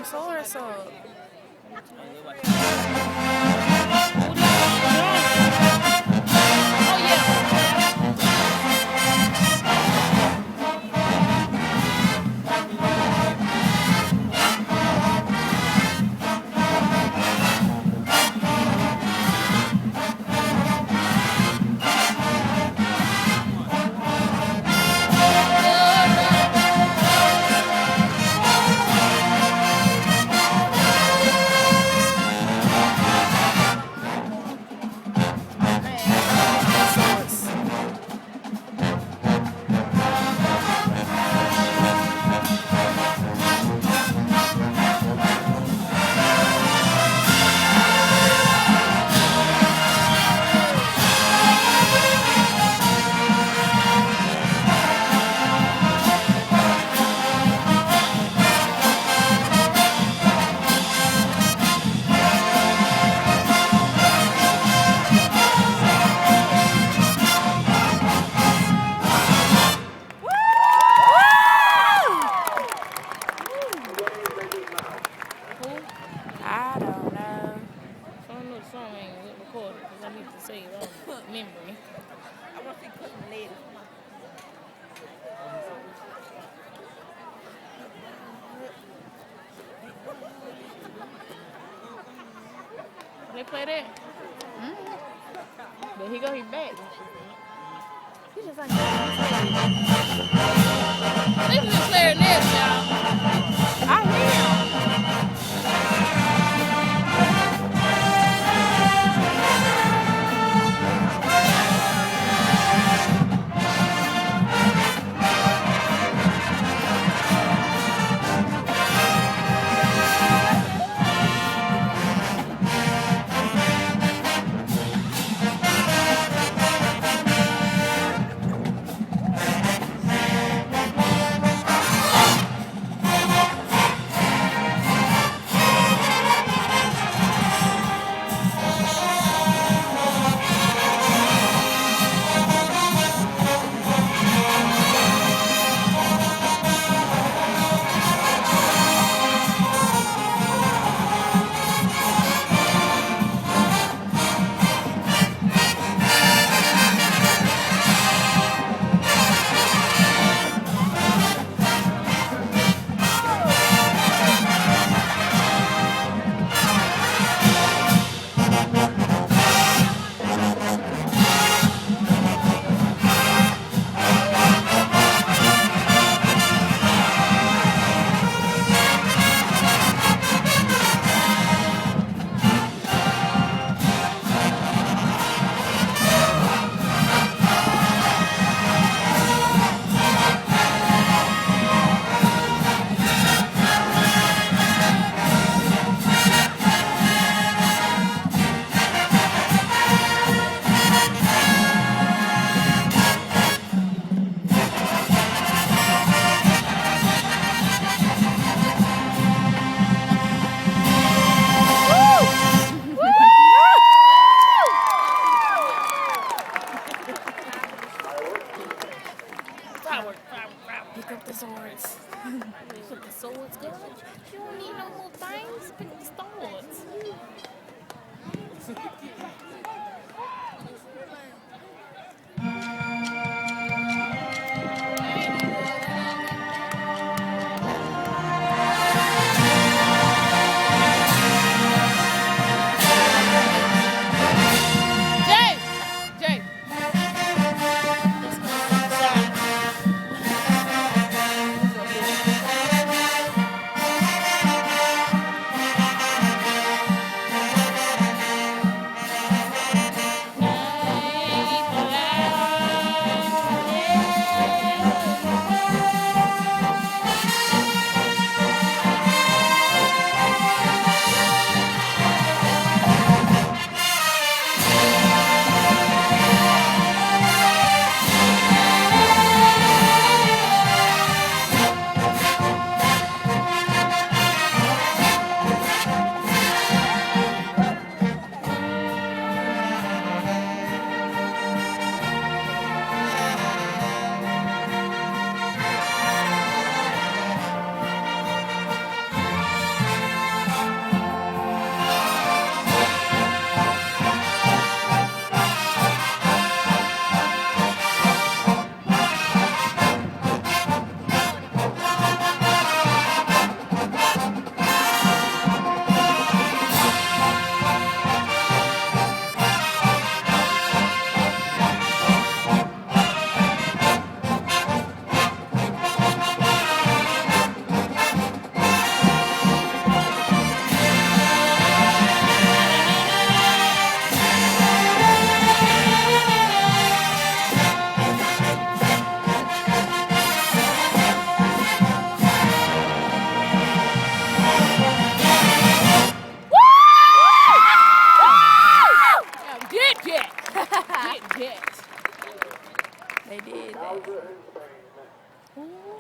Swords up. Oh yeah. Swords. I don't know. So I know the song ain't recorded because I need to save it on memory. I want to see cousin Ned. They play that. There he go, he back. He just like Listen to clarinet, y'all. I will. Pick up the swords. Pick up the swords, girl. You don't need no more things. Pick up the swords. Jay! Jay! Let's go inside. They did that. Ooh.